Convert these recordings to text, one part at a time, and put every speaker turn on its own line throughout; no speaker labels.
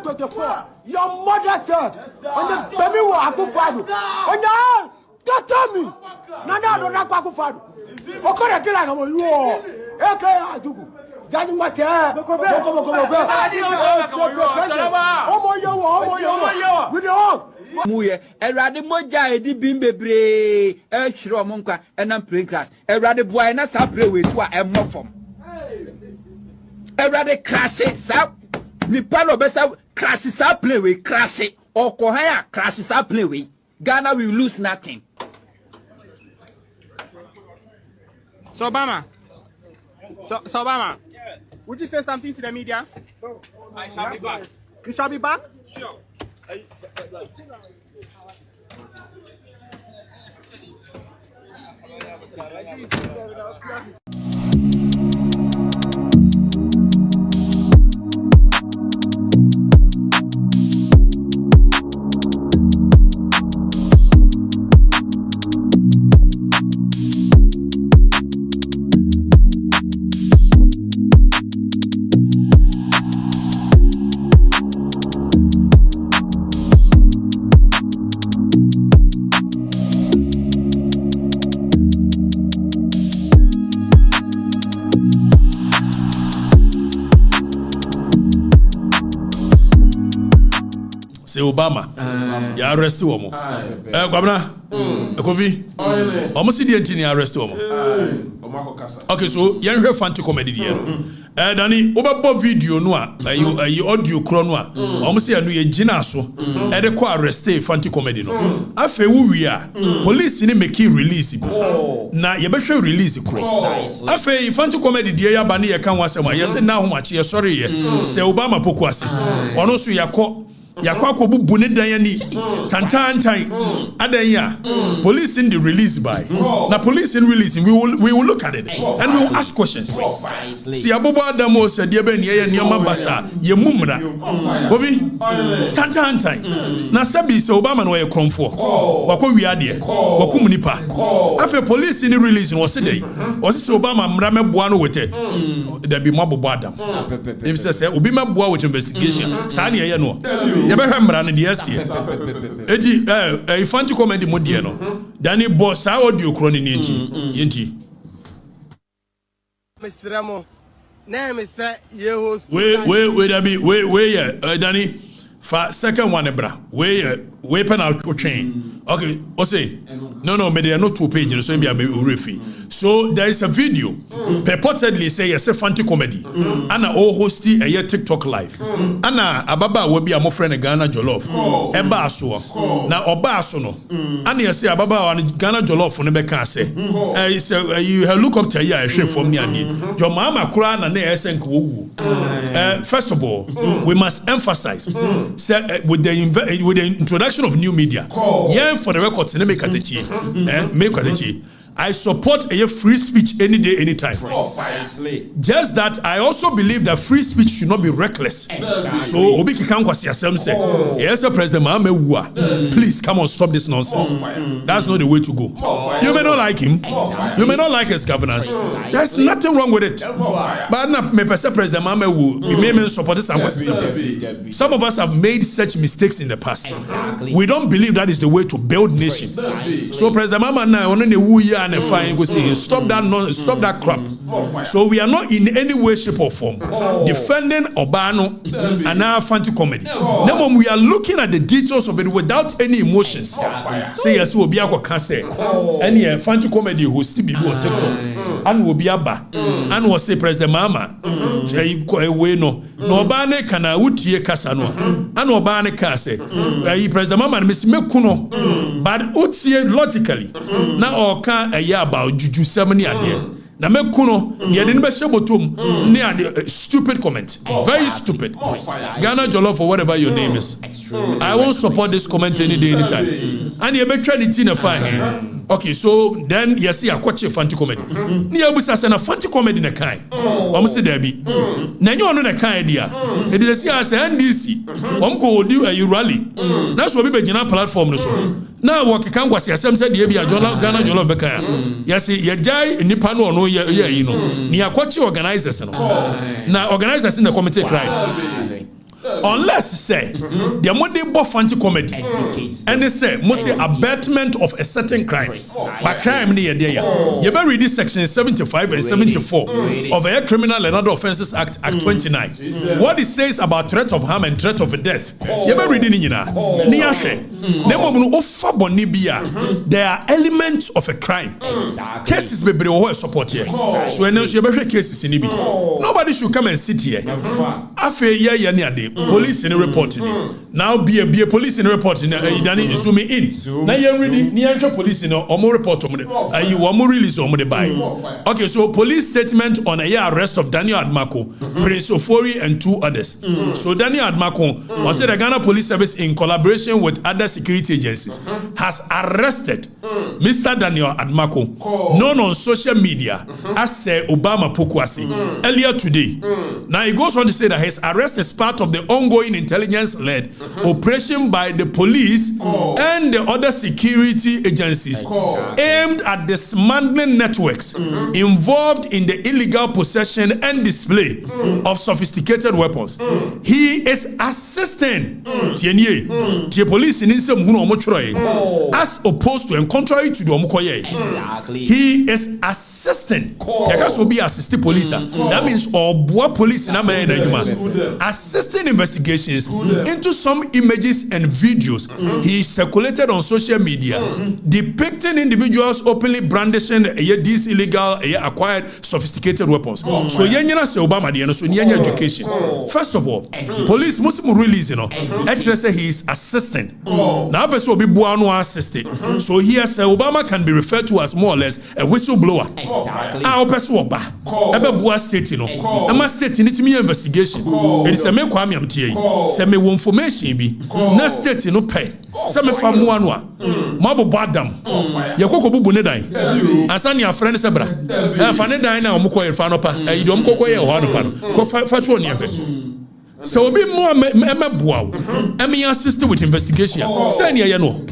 2024, your mother said, on the baby will Akufado. On your don't tell me. No, don't not Akufado. Okoda Kila, you are. Okay, I do. Daddy must have.
Muye, erade moja edi bimbebre, SirObama enam plane crash. Erade boy na sa play we to a mofom. Erade crash sa ni palo besa crash sa play we crash or kohaya crash sa play we. Ghana will lose nothing.
SirObama. SirObama. Would you say something to the media?
I shall be back.
You shall be back?
Sure.
Obama, you arrest woman. Governor, Kofi, almost the entire arrest woman. Okay, so you have Fanti comedy here. Danny, over video noa, you audio chronoa, almost a new ginaso, and a co arrest Fanti comedy no. Afe who we are, police in make release. Na you better release cross. Afe Fanti comedy dear Bani, I can't was yes, now much, sorry, say Obama Pokwasi, or also your court. Yakwako bune dayani tantan adanya police in the release by na police in releasing we will look at it and we will ask questions. See abobo adamo said ye be ne nioma basa ye mumra kobi tantan na sabi se Obama no ye kromfo wako wiade wako munipa afa police in releasing was say was Obama mra meboa no wete there be mabobo adam if say obi meboa with investigation sa na ye no you better run the SC. Fanti comedy modiano. Danny boss, I audio crony yinti.
Mr. Ramo, name is Yeho's.
Wait, Danny. Second one, bra. Weapon out chain. Okay, say no, but there are not 2 pages, so maybe I'll be refi. So there is a video purportedly say a Fanti comedy. Anna hosting a TikTok live. Anna Ababa will be a more friend of Ghana Jollof. Eba so now Obaso no. Anna say Ababa and Ghana Jollof on the back say. You look up to a chef from me and your mama cry and first of all, we must emphasize with the introduction of new media. Yeah, for the records, I support a free speech any day, anytime.
Precisely.
Just that I also believe that free speech should not be reckless.
Exactly.
So Obi Kikankwasi say, yes, President Mahama, please come on, stop this nonsense. That's not the way to go. You may not like him. You may not like his governance. There's nothing wrong with it. But not me President Mahama may support this. Some of us have made such mistakes in the past.
Exactly.
We don't believe that is the way to build nations. So President Mahama now on the woo and fine go say stop that crap. So we are not in any way, shape or form defending Obano and our Fanti comedy. Now we are looking at the details of it without any emotions. Say yes, we'll be a cancer. And yeah, Fanti comedy who still be on TikTok and will be a bar and will say President Mahama. No Obane kana utie kasano and Obane kase. President Mahama Miss Mekuno, but utie logically now can a year about juju 70 ade na mekuno ye de be shebotom ne ade stupid comment, very stupid. Ghana Jollof or whatever your name is, I won't support this comment any day, anytime. And you be try the thing fine. Okay, so then you see a kwache Fanti comedy. Ni abusa se na Fanti comedy na kai. Omo there be. Na nyo no na kai dia. E dey see as NDC. Ko odi a rally. Na so be gina platform no so. Na wo kekan kwase asem se de bia Ghana Jollof be kai. You see ye jai nipa no no ye no. Ni akwache organizers no. Na organizers in the committee cry. unless say the money Fanti comedy and they say must say abatement of a certain crime. But crime near there. You better read this section 75 and 74 of the Criminal and Other Offences Act 29. What it says about threat of harm and threat of death. You better read it in there are elements of a crime. Cases be support here. So you better cases in nobody should come and sit here. Police in the report. Now be a police in the report. Zoom in. Now you ready? Near police in or more report. You want more release or more buy. Okay, so police statement on a arrest of Daniel Admako, Prince Ofori, and 2 others. So Daniel Admako was the Ghana Police Service in collaboration with other security agencies has arrested Mr. Daniel Admako, known on social media as ß0Obama Pokuasi, earlier today. Now he goes on to say that his arrest is part of the ongoing intelligence-led operation by the police and the other security agencies aimed at dismantling networks involved in the illegal possession and display of sophisticated weapons. He is assisting the police in as opposed to and contrary to the Omukoye. He is assisting. Because will be assisting police. That means all police in assisting investigations into some images and videos he circulated on social media depicting individuals openly brandishing these illegal acquired sophisticated weapons. So ß0Obama so education. First of all, police must release actually say he is assisting. Now person will be buano assisted. So here ß0Obama can be referred to as more or less a whistleblower. Our person oba ebe bua state Ama state need me investigation. It is a me kwame amtie. Se me information bi na state no pay. Se me fa mu anu a mabo badam. Ye kokko bubu ne dan. Asani a friend se bra. E fa ne dan na omko ye fa no pa. E dom kokko ye ho no pa no. Ko fa tro ne e. So be more emeboa. Emi assist with investigation. Say ne ye no.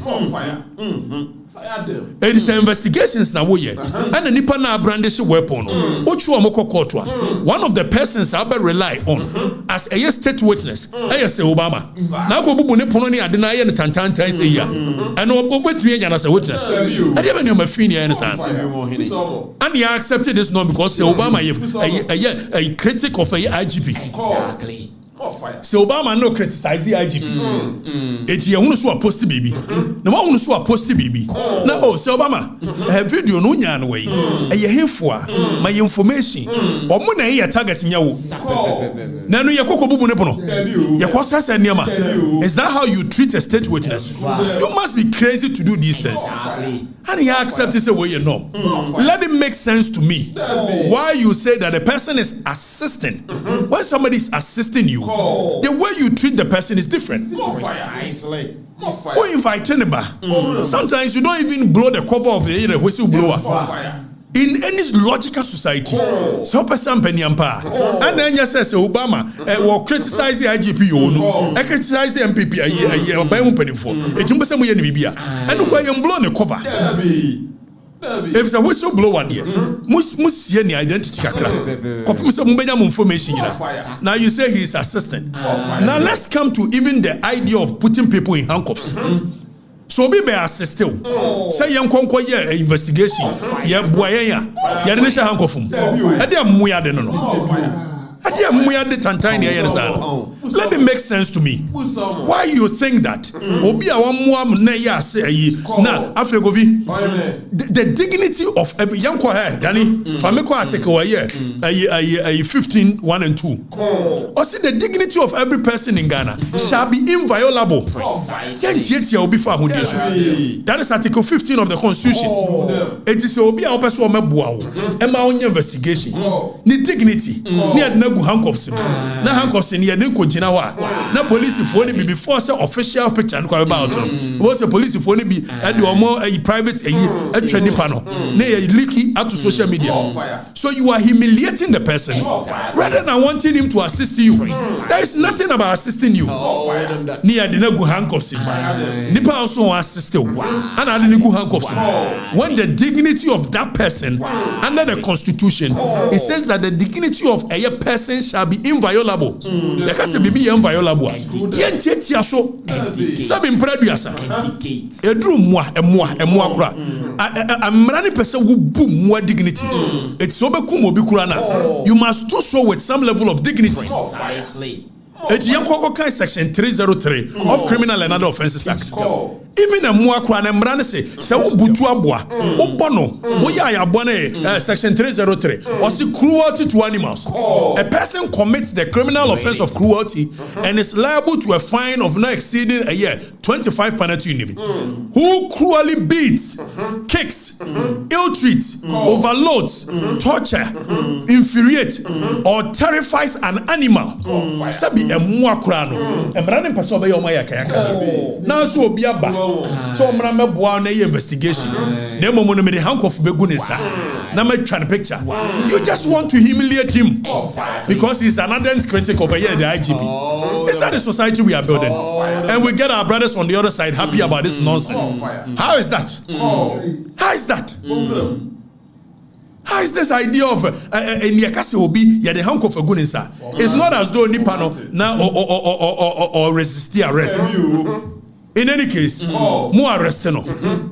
It is investigations now we and the nipa na brandish weapon. One of the persons I rely on as a state witness. ß0Obama. Now go bubu ne pono ni ade na ye ne tantan say ya. And obetwe nya as a witness. I dey be my fini and he accepted this not because ß0Obama a critic of a IGP. Exactly. ß0Obama no criticize the IGP. Eti ye hunu so a post baby. Na ma hunu so a post baby. Na ß0Obama video no nya no we. Eye hefo a my information. Omo na ye target nya wo. Na no ye kokko bubu ne pono. Ye kwasasa niam. Is that how you treat a state witness? You must be crazy to do these things. And he accepts it way you know. Let it make sense to me. Why you say that a person is assisting. When somebody is assisting you, the way you treat the person is different. Precisely. Or invite anybody. Sometimes you don't even blow the cover of the whistleblower. In any logical society, so person penyampa, and then you say ß0Obama will criticize the IGP, criticize the MPP, by one penny for it. You must say, and look why you blow the cover. If it's a whistleblower, dear, must see any identity. Information. Now you say he is assistant. Now let's come to even the idea of putting people in handcuffs. So be assisted. Say young conquer investigation. Ya boya ya didn't handcuff him. I did muya de no. Let it make sense to me. Why you think that? Obi awamwa na ya say na afegovi the dignity of every young choir Danny fameko article here 15 1 and 2. Or see the dignity of every person in Ghana shall be inviolable. That is article 15 of the Constitution. It is obi awpeso mebuawo ema onye investigation. Ni dignity ni adnagu handcuffs na handcuffs ni ye ko gina wa na police for ni before say official picture no about was a police for ni be e de omo private atwa nipa no na ye leaky out to social media. So you are humiliating the person rather than wanting him to assist you. There is nothing about assisting you. Ni ye de na go handcuffs nipa also assist you and ade ni go handcuffs. When the dignity of that person under the Constitution, it says that the dignity of a person shall be inviolable. Because bibi yɛn violable yɛn tietia so sabi mpraduasa edru mmoa kora amra ne pese wo bu mmoa dignity it's obekum obi kura na you must do so with some level of dignity. Precisely. J0KÄRS Section 303 of Criminal and Other Offences Act. Even a more crime and brand say butu abwa obono moya abone Section 303 or see cruelty to animals. A person commits the criminal offense of cruelty and is liable to a fine of not exceeding a year 25 penalty unit. Who cruelly beats, kicks, ill-treats, overloads, torture, infuriates, or terrifies an animal. Sabi a mua crano. A brand person by your maya kayaka. Now so biaba. So mrame boa na investigation. Na momo no me handcuff begunesa. Na me try picture. You just want to humiliate him because he's an ardent critic of the IGP. Is that the society we are building? And we get our brothers on the other side happy about this nonsense. How is that? How is that? How is this idea of Nyakase Obi the handcuff begunesa? It's not as though Nipano now or resist arrest. In any case, more arrest no.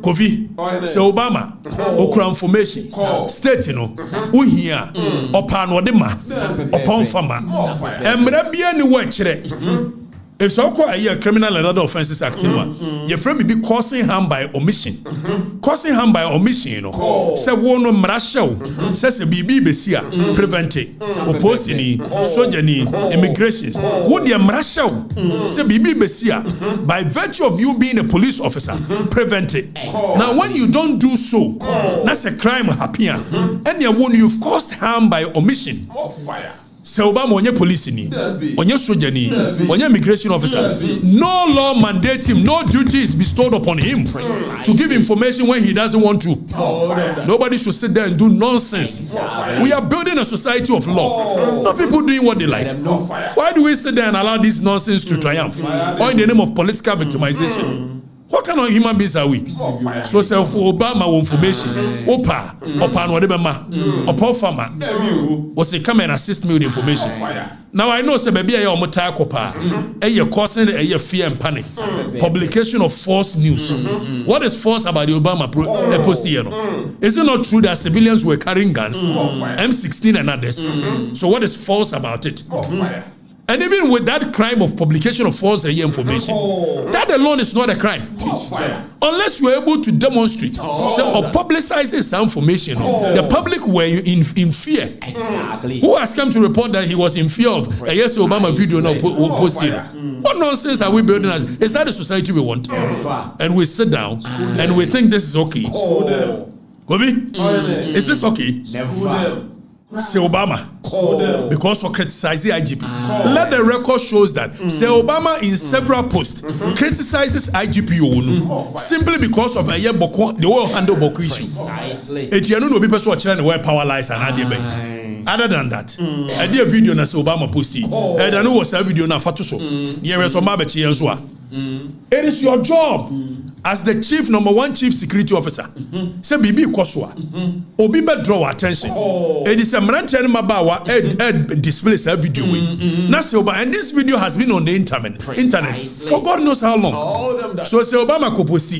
Kofi, SirObama, okra information, state no, uhia, opan wadema, upon farmer. Emre bia ni wo chere. If so called a Criminal and Other Offences Act, your friend be causing harm by omission. Causing harm by omission, you know. Say one no marshal, says a BB besia, prevent it, opposing, sojourning, immigrations. Would the marshal say BB besia by virtue of you being a police officer, prevent it. Now, when you don't do so, that's a crime happening. And you've caused harm by omission. SirObama onye police ni, onye soldier ni, onye immigration officer. No law mandate him, no duty is bestowed upon him to give information when he doesn't want to. Nobody should sit there and do nonsense. We are building a society of law, not people doing what they like. Why do we sit there and allow this nonsense to triumph? Or in the name of political victimization? What kind of human beings are we? So SirObama information. Opa, opan wadebema, opa farmer. Was say come and assist me with information. Now I know say baby I omota kopa. You're causing a fear and panic. Publication of false news. What is false about the Obama post here? Is it not true that civilians were carrying guns, M16 and others? So what is false about it? And even with that crime of publication of false information, that alone is not a crime. Unless you are able to demonstrate or publicize this information, the public were in fear. Exactly. Who has come to report that he was in fear of a SirObama video now posted? What nonsense are we building? Is that the society we want? And we sit down and we think this is okay. Govi, is this okay? Never. SirObama, because of criticizing IGP. Let the record shows that SirObama in several posts criticizes IGP simply because of the whole handle Boko issue. It you know people who are where power lies and other than that, I did a video na SirObama posted. And I know was a video na fatuso. It is your job as the number one chief security officer. Say Bibi Koswa. Obi be draw attention. It is a mranchen mabawa displays a video. And this video has been on the internet for God knows how long. So SirObama ko posti.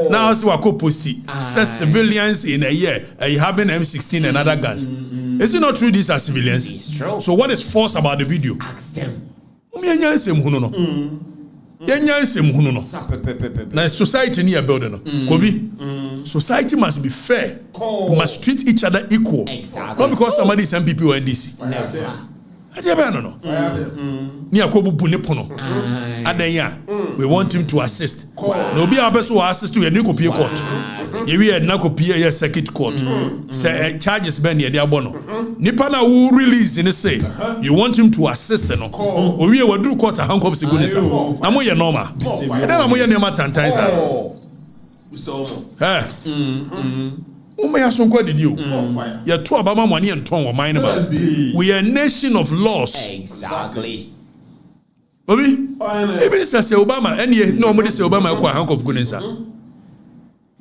Now SirObama posti. Says civilians in a year having M16 and other guns. Is it not true these are civilians? It's true. So what is false about the video? Ask them. Now society near building. Society must be fair. We must treat each other equal. Exactly. Not because somebody is MPP or NDC. Never. We want him to assist. No be our person who assist to a new copy court. We had no copy a circuit court. Say charges ben ye dia bono. Nipana who release in say you want him to assist no. Or we will do court a handcuffs gunisa. Amo ye normal. And then amo ye nema tantais. Did you? You're too about money and tongue or mine about. We are a nation of laws. Exactly. Bobby, even says SirObama, and yet nobody SirObama a handcuff goodness.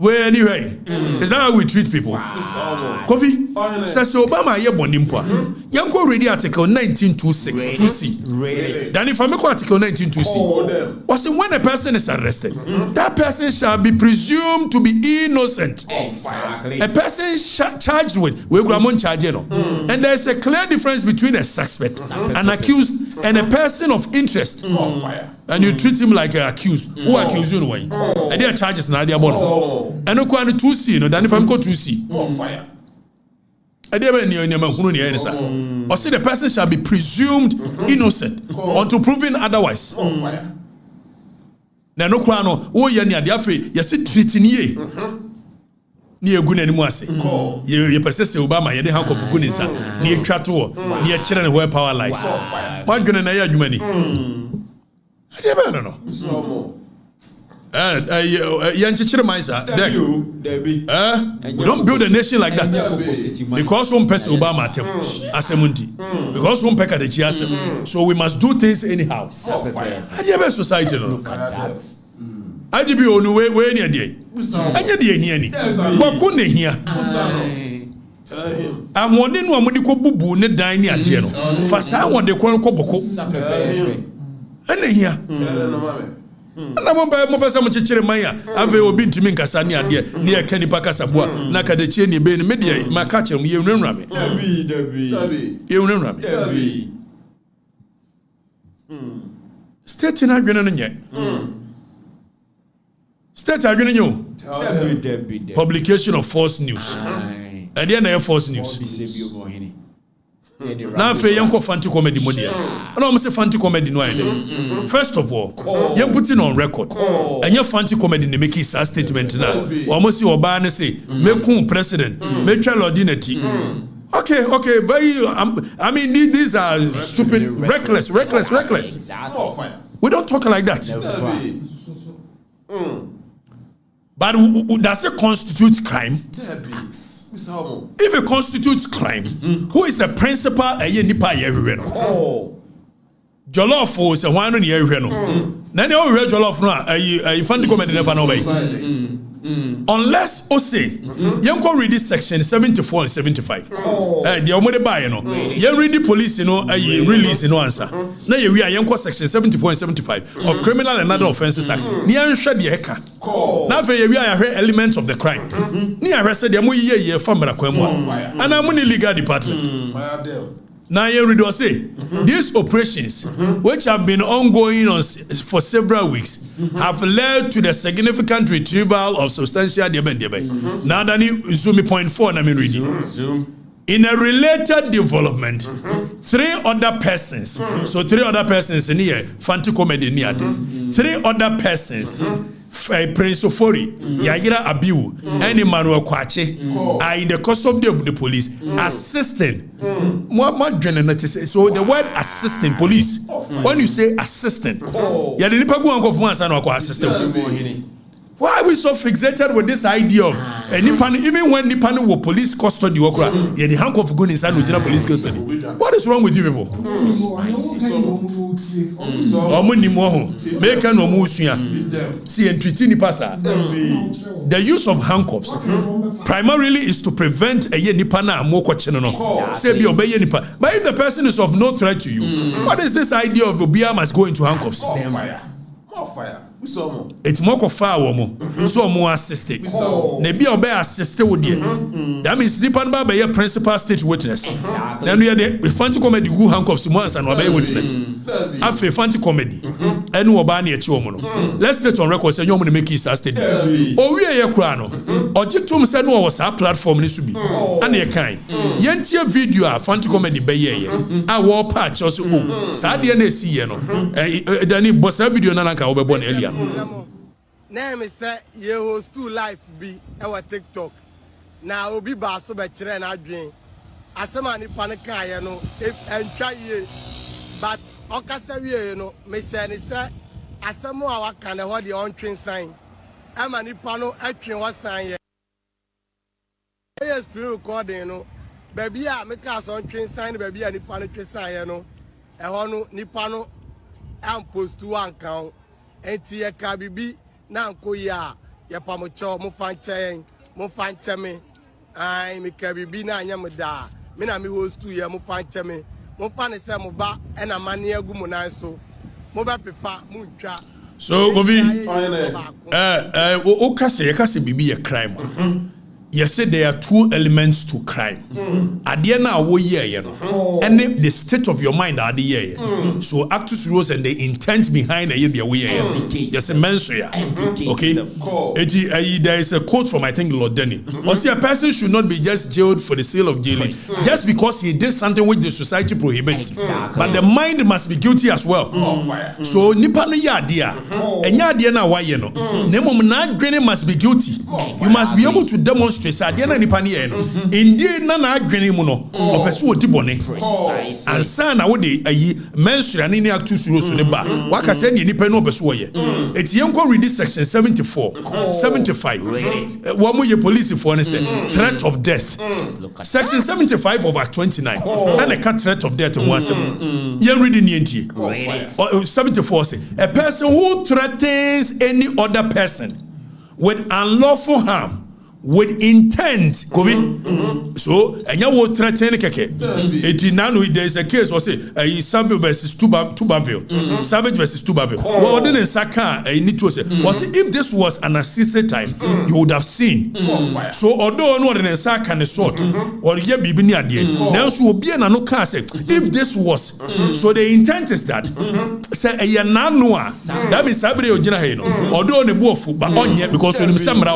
Where anyway? Is that how we treat people? Kofi, says Obama ye bonimpa. Yanko ready article 1926 2C. Then if I make article 1926, was it when a person is arrested, that person shall be presumed to be innocent. A person charged with and there is a clear difference between a suspect, an accused, and a person of interest. And you treat him like an accused. Who accuse you? And their charges now they are born. And no kwani 2C no then if I'm go 2C. Fire. And or say the person shall be presumed innocent until proven otherwise. Fire. Na no kwa no wo ye ne ade afi ye se treating ye. Ni egu na nimu ase. Ye pese se Obama ye de handcuff gu ni nsa. Ni etwa to ni e kire ne where power lies. Ma dwene na ye adwuma ni. Ade ba no no. We don't build a nation like that because one person Obama because one peck at the so we must do things anyhow. How do you have a society? IGP on the way near day. And yet, here, but couldn't hear. I'm wondering what Modico Bubu ne dine at Jeno. For I want the Koboko. And here. Na mo pesa mo chichere maya ave obi ntimi nkasa ne ade ne ya kani pakasa boa na ka de chie ne be ne media maka chere mo ye nwunwa me dabi ye nwunwa me state na adwene no nye state adwene nyo dabi publication of false news and then na false news now fe yanko Fanti comedy modia and I'm say Fanti comedy no idea. First of all you put it on record and your Fanti comedy ne make his statement na almost see oba ne say make president make lordinity. Okay very I mean these are stupid reckless we don't talk like that. But does it constitute crime? If it constitutes crime, who is the principal? Nipa everywhere. Jollof is a one on everywhere. Then you read Jollof no. You find the comment never know by. Unless say you can read this section 74 and 75. The omode buy you read the police release answer. Now we are section 74 and 75 of criminal and other offences act. Ni anhwe de heka. Now we are elements of the crime. Ni arrested them ye famra kwamu. And I'm in the legal department. Fire them. Now you read or say these operations, which have been ongoing for several weeks, have led to the significant retrieval of substantial debe. Now that zoom point 4 na me reading. In a related development, 3 other persons. So 3 other persons in here, Fanti comedy near 3 other persons. Prince Ofori, Yagira Abiu, and Emmanuel Kwache are in the custody of the police, assisting. So the word assisting police, when you say assistant, why are we so fixated with this idea of even when Nipan were police custody, the handcuff going inside with police custody? What is wrong with you people? The use of handcuffs primarily is to prevent a nipana moko say be obey nipa. But if the person is of no threat to you, what is this idea of Obia must go into handcuffs? More fire. It's more of fire so more assisted. Maybe obey assisted with you. That means Nipan Baba be a principal state witness. Then we are the Fanti comedy who handcuffs once and obey witness. After Fanti comedy and Wabani at Yomono. Let's state on record say you want to make his state. Oh, we are your crano. Or Jitum said no was our platform this to be. And your kind. Yentia video Fanti comedy by ye. I war patch also. Sadia NDC no. Then boss video nanaka obeborn earlier.
Name is ye host 2 life be our TikTok. Now obi ba so be kire na adwen. Asema ni panika ye no entwa ye. But okasa wie no me share ni say asemo a waka na ho de ontwen san. Ama ni pa no atwen wasan ye. Yes recording no. Baby a me ka so ontwen san baby a ni pa no twen san ye no. E ho no ni pa no am post one count. Enti ye ka bibi na nko ya
ya pamocho mo fanche me ai me ka bibi na anya me da me na me host ya mo fanche me mo fa ne se mo ba e na mane agu mo nan so mo ba pepa mo ntwa.
So Govi o kase bibi ye crime. Yes, there are two elements to crime. At the end of the year, and the state of your mind at the year. So actus reus and the intent behind the year. Yes, a mention. Okay. There is a quote from I think Lord Denny. Or see, a person should not be just jailed for the sale of jailing, just because he did something which the society prohibits. But the mind must be guilty as well. So nipa no yadia, and yadia na why no. Nemo na granny must be guilty. You must be able to demonstrate. Indeed, nana agreeing muno or pursue dibone. And son, I would mention any actus rules on the bar. What I said, you no pursue. It's young read section 74, 75. One more police for threat of death. Section 75 of Act 29. And a cut threat of death once. You're reading the 74 say a person who threatens any other person with unlawful harm. With intent, so and you will threaten keke. There is a case or say Savage versus Tubaville, Savage versus Tubaville. Well, ordinance Saka need to say was if this was an assisted time, you would have seen. So although no ordinance Saka and sort or ye be near the now she will be an anoka say if this was so the intent is that say a yananoa that means Sabre Ojina Heno, although the buofu but on yet because when Samra.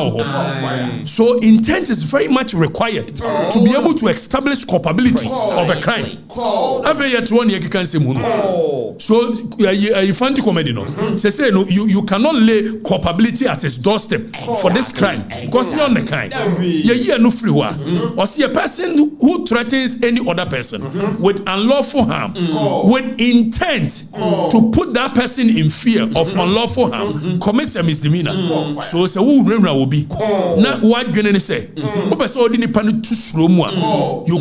So intent is very much required to be able to establish culpability of a crime. After yet one year can say so you Fanti comedy no. Say no you cannot lay culpability at his doorstep for this crime because you're on the kind. Yeah no free or see a person who threatens any other person with unlawful harm with intent to put that person in fear of unlawful harm commits a misdemeanor. So say who will be now what gonna say you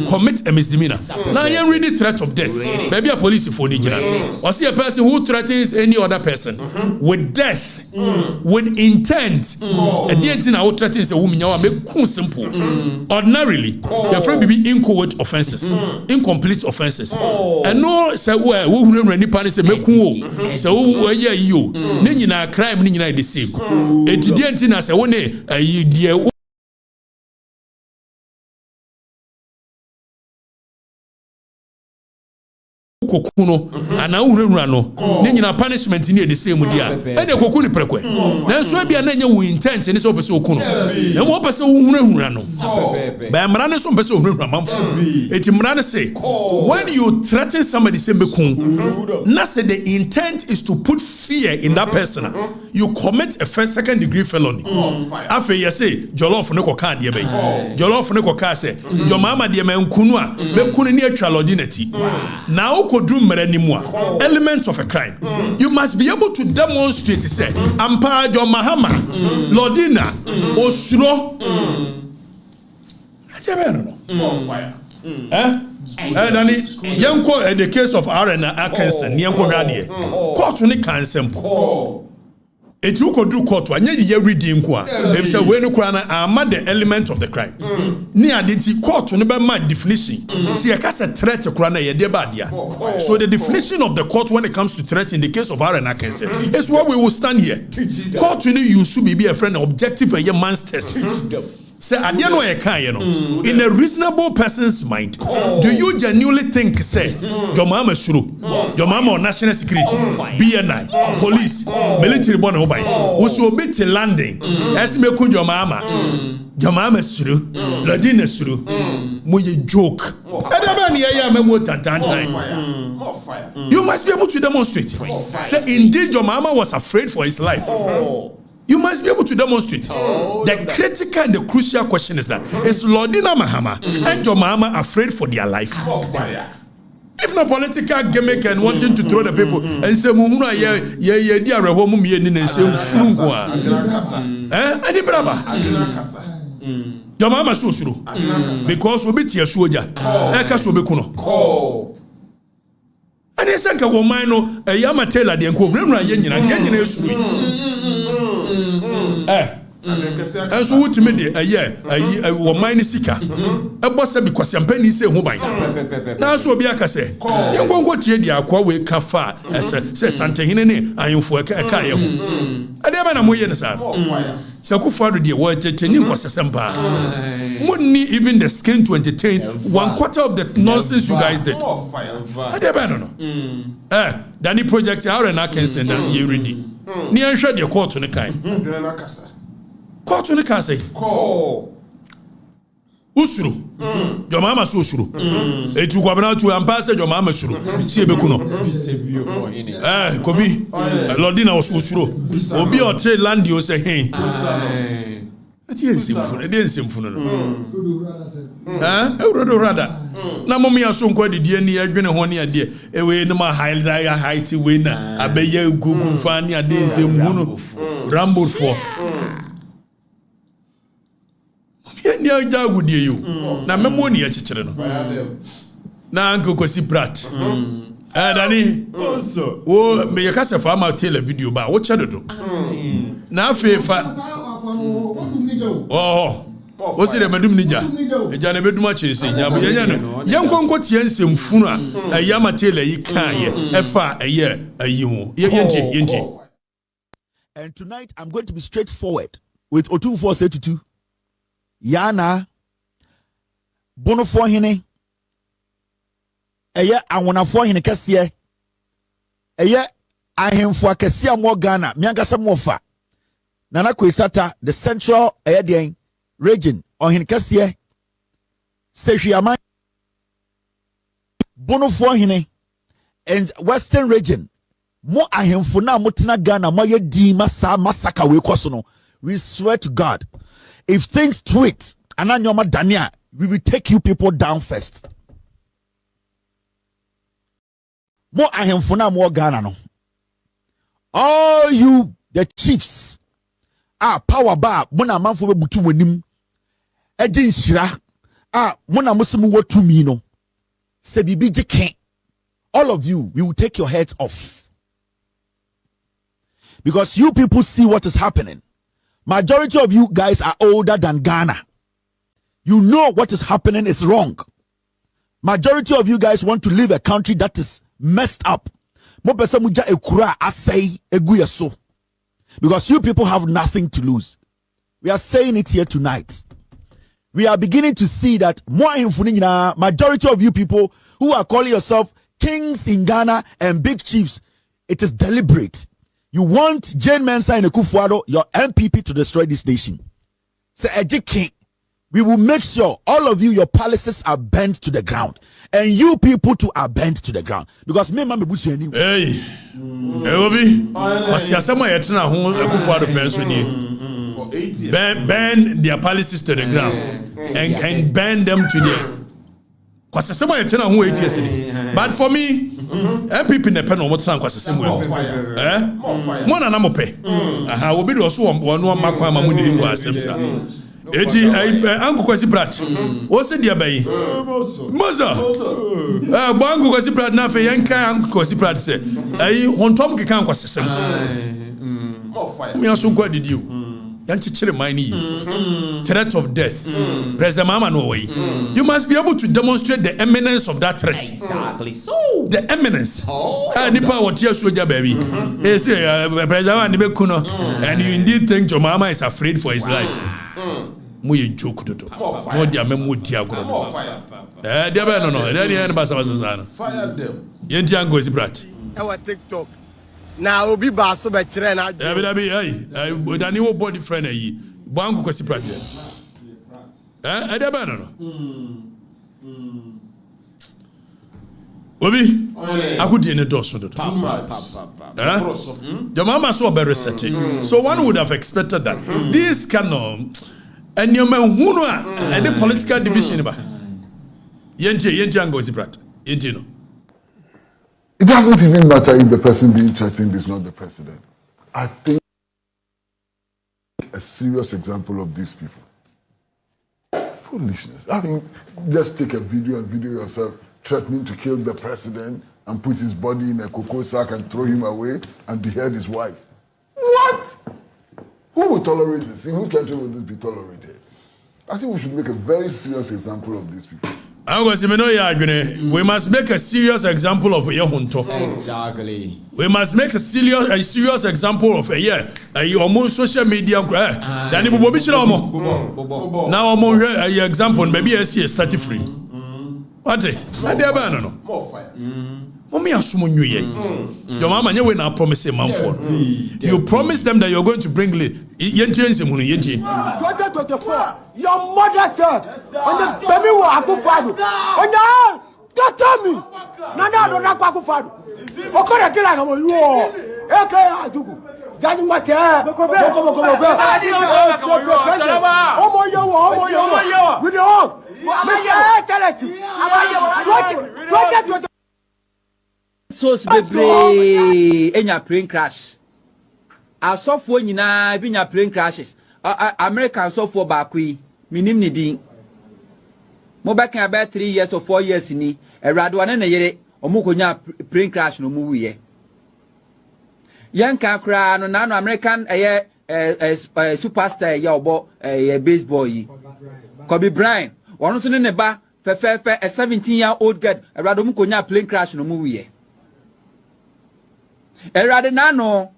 commit a misdemeanor. Now you read the threat of death. Maybe a police for or see a person who threatens any other person with death with intent. And the thing I would threaten is a woman you make simple. Ordinarily, your friend be inchoate offenses, incomplete offenses. And no say who any panic say make so you nina crime nina the same. And the thing I say one dear kokuno ana urewura no ne nyina punishment ni the same dia e de kokuni prekwe na so bia na nya wo intent ni so pese okuno na mo pese urewura no ba mra ne so pese urewura mamfo eti mra ne say when you threaten somebody say mekun na say the intent is to put fear in that person you commit a second degree felony afa you say jollof ne koka de be jollof ne koka say jo mama de menkunu a mekunu ni atwa lodinati na elements of a crime. You must be able to demonstrate say ampa jo Mahama Lodina Osuro and yanko in the case of N0NSÄNSÄ yanko radie court ni cancel it you could do court and you reading kwa if say we no kwana am the element of the crime ni identity court no be my definition see a case threat kwana na ye de badia so the definition of the court when it comes to threat in the case of N0NSÄNSÄ is what we will stand here court you should be a friend objective a man's test. Say, I don't know in a reasonable person's mind, do you genuinely think, say, your mama is true, your mama or national security, BNI, police, military born over, who should be to landing, as me could your mama is true, Ladin is true, muy joke. You must be able to demonstrate. Say, indeed, your mama was afraid for his life. You must be able to demonstrate. The critical and the crucial question is that is Lordina Mahama and your mama afraid for their life? If no political gimmick and wanting to throw the people and say Mumuna ye dear home me and say Flungwa. Any brava. Your mama so true. Because we beat your soldier. Ekas obekuno. And they sank a woman a yama tailor the enco, Remra Yen, And so what made a year, or minus sika. A boss be because I'm penny say who by now. So be a case. You won't go to the aqua way cafa as Santa Hinene, I am for a kaya. I never know more sir. So go for the word tenin was a semper. Wouldn't even the skin to entertain 1/4 of the nonsense you guys did. I never know. Danny project out and I can send that you ready. Near shut your court on the kind. Court on the castle. Call Usuru. Your mama so suru. A to go out to and pass your mama suru. See Bekuno. Kobi. Lordina was Usuru. Obi or trade land you say, hey. It didn't seem fun. Rather. Na mommy asun kwa di ni adwene ho ne ade ewe no ma height winner abeye gugu fa ni ade nsem hu ramble for ni aja gudie yo na memo ni akekere no na anko kosi brat Dani wo me yakase fa ma tele video ba wo chedodo na afefa o si de medum nija eja na bedum a chese nya bo yenya no yenkonko tie nsem funu a ayama tele yi kan ye efa eye ayi ho yenti.
And tonight I'm going to be straightforward with Otumfo Setutu Yana Bonofo hene eye awonafo hene kese eye ahemfo akese amwo Ghana miankasa mofa Nana Kwesata the central region or in Cassia Seshiama Bonofo hene and western region more ahemfo mutina Ghana moye di masaka we kosono. We swear to God, if things tweet and anyoma Dania, we will take you people down first. More ahemfo more Ghana no. All you the chiefs power bar mona manfo be butu wanim ejin shira mona musimu watu mi no se bibi jeke. All of you, we will take your heads off because you people see what is happening. Majority of you guys are older than Ghana. You know what is happening is wrong. Majority of you guys want to live a country that is messed up. Mo pesa muja ekura asay eguye so. Because you people have nothing to lose. We are saying it here tonight. We are beginning to see that majority of you people who are calling yourself kings in Ghana and big chiefs, it is deliberate. You want J0M's and Kufuado, your MPP, to destroy this nation. Say, King, we will make sure all of you, your palaces are bent to the ground. And you people too are bent to the ground. Because me, mama, hey, Obi, bend their palaces to the ground and bend them to the. But for me, MPP ne pen omo tsan kwase semu mo na na mo pe wo bi do so wonu makwa ma muniri ngwa asemsa eti angu kwasi brat wo se dia bayi moza bo angu kwasi brat na fe yanka angu kwasi brat se ayi hontom ke kan kwase semu mo fire mi aso kwa didi o yanchichire mine threat of death President Mahama no way you must be able to demonstrate the eminence of that threat. Exactly so the eminence nipa what here soldier baby say President Mahama be kuno and you indeed think your Mahama is afraid for his life mo ye joke to mo dia memo dia agro dia be no dia basa fire them yenti ango is brat
our TikTok na obi ba so be kire na
adwo dani wo body friend ayi bangu kwasi prat adaba no obi akudi ne doso do your mama so be resetting so one would have expected that this cannot and your man who no and the political division ba yenti ango is prat yenti no.
It doesn't even matter if the person being threatened is not the president. I think a serious example of these people. Foolishness. I mean, just take a video and video yourself threatening to kill the president and put his body in a cocoa sack and throw him away and behead his wife. What? Who will tolerate this? In which country will this be tolerated? I think we should make a very serious example of these people.
We must make a serious example of Yehunto.
Exactly.
We must make a serious example of your social media. Then it will be now example maybe I see a study free. What? More fire. Mommy asumo nyuye. Your mama nyewe na promise man for. You promise them that you're going to bring yenti
2024. Your mother said, "On the baby wa akufadu." Onya, tata mi. Nana do na kwa akufadu. Okore kila ngamo yo. Eke adugu. Jani mate. Boko. Omo yo. We know.
So bebre enya plane crash. Asofo nyina bi nya plane crashes. American sofo baako yi minim ni din. Mo back about 3 years or 4 years ni erado ane na yere omo konya plane crash no mu wiye. Yanka kra no na no American superstar ya obo baseball yi. Kobe Bryant one so ne ba a 17-year-old girl erado mu konya plane crash no mu wiye. Erade na no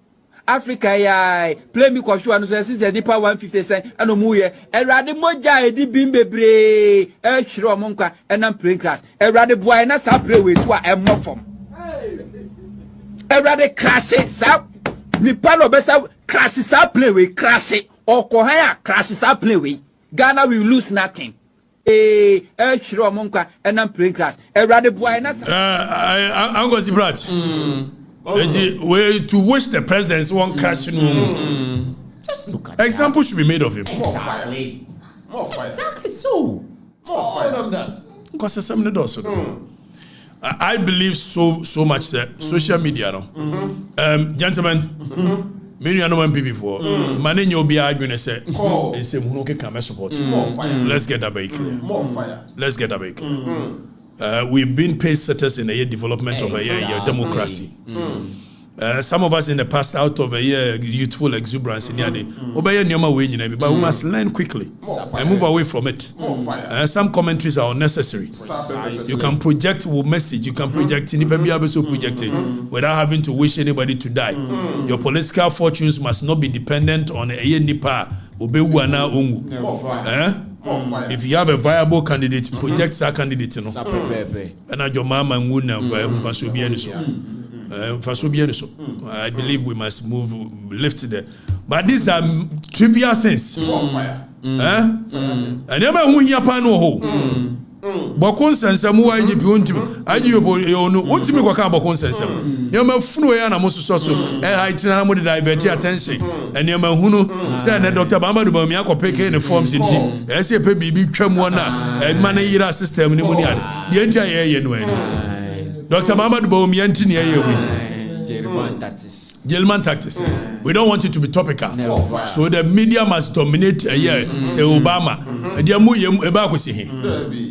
Africa ya play me kwa sure no say since the power 150 cent and mu ye erade moja edi bimbebre HS0Mɔ nkwa enam plane crash erade boy na sa play we to a emofom erade crash sa ni palo be sa crash sa play we crash okohan ya crash sa play we Ghana will lose nothing. HS0Mɔ nkwa enam plane crash erade boy na
I'm going to brat. Way to wish the president won't crash in Just look at example that. Should be made of him.
Exactly.
More fire.
Exactly so.
More fire than that. Because there's something else. I believe so much that social media no. Gentlemen, many are not before. Mane nyo be arguing say say who no can support. More fire. Let's get that very clear. More fire. Let's get that very clear. We've been pace setters in a development of a democracy. Some of us in the past, out of a youthful exuberance in Yadi, but we must learn quickly and move away from it. Some commentaries are unnecessary. You can project a message, you can project without having to wish anybody to die. Your political fortunes must not be dependent on a nipa. If you have a viable candidate, project that candidate. And your mama and I believe we must lift there. But these are trivial things. And never who you pano. Bokon sense mu IGP won't me kwaka bokon sense. Nyoma funu ya na musu so heighten mo divert attention. And nyoma hunu say na Dr. Mahama do me akopeke ne forms nti e say pe bibi twam wona e man yira system ni mu ni ade. De ntia ye no ani. Dr. Mahama do me nti ne ye we. Gelman tactics. We don't want it to be topical. So the media must dominate SirObama.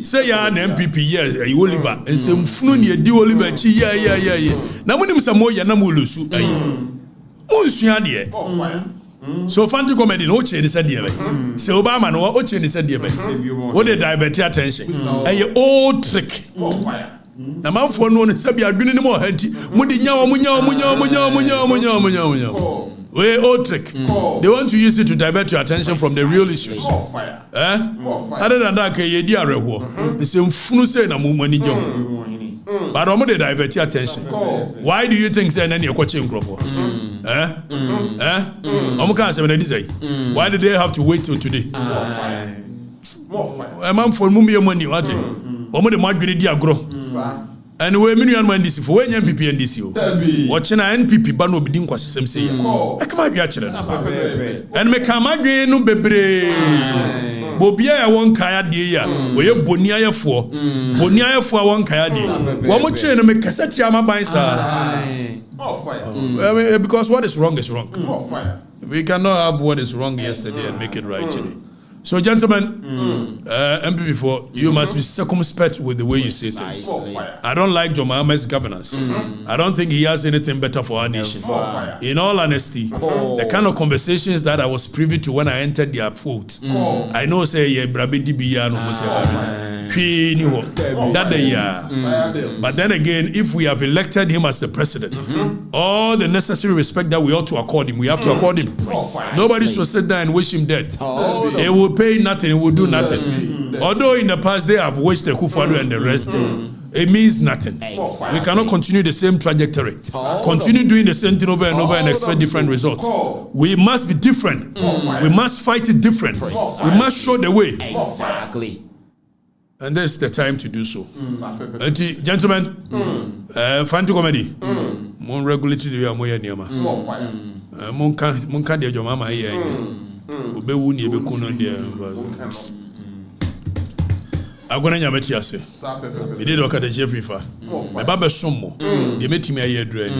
Say ya an MPP Oliver and say mfunu ni edi Oliver chi na munim samo ya na mulusu unsuya de so Fanti comedy no che ni said de SirObama no o che ni said de o dey divert attention old trick. Na manfo no sabi adwene ni mo hanti mudi nyawo we old trick. They want to use it to divert your attention from the real issues. Other than that ke yedi areho they say mfunu say na mo mani jo but omo dey divert your attention. Why do you think say na e kwache nkrofo omo kan say na say why did they have to wait till today? More fire. Manfo mu me money what omo dey madwene di agro. And we many on NDC for when MPP NDC watching NPP ba no bidin kwasesem say ya e kama bia kire and me kama dwen no bebre bobia ya won kaya de ya we boni ayefo won kaya de wo mo che no me kasati amaban sa because what is wrong is wrong. We cannot have what is wrong yesterday and make it right today. So, gentlemen, MP4, you must be circumspect with the way you say things. I don't like John Mahama's governance. I don't think he has anything better for our nation. In all honesty, the kind of conversations that I was privy to when I entered their fold, I know say that they are. But then again, if we have elected him as the president, all the necessary respect that we ought to accord him, we have to accord him. Nobody should sit there and wish him dead. He will pay nothing, he will do nothing. Although in the past they have wished the Kufado and the rest, it means nothing. We cannot continue the same trajectory. Continue doing the same thing over and over and expect different results. We must be different. We must fight it different. We must show the way.
Exactly.
And this is the time to do so. Gentlemen, Fanti comedy. Mon regulatory the Amoya Niama. Monka de Jomama here. Ubewuni Ebekuno there. Agona nyameti ase. Me did okada jefifa. Me baba sommo. Ye metimi aye adru ani.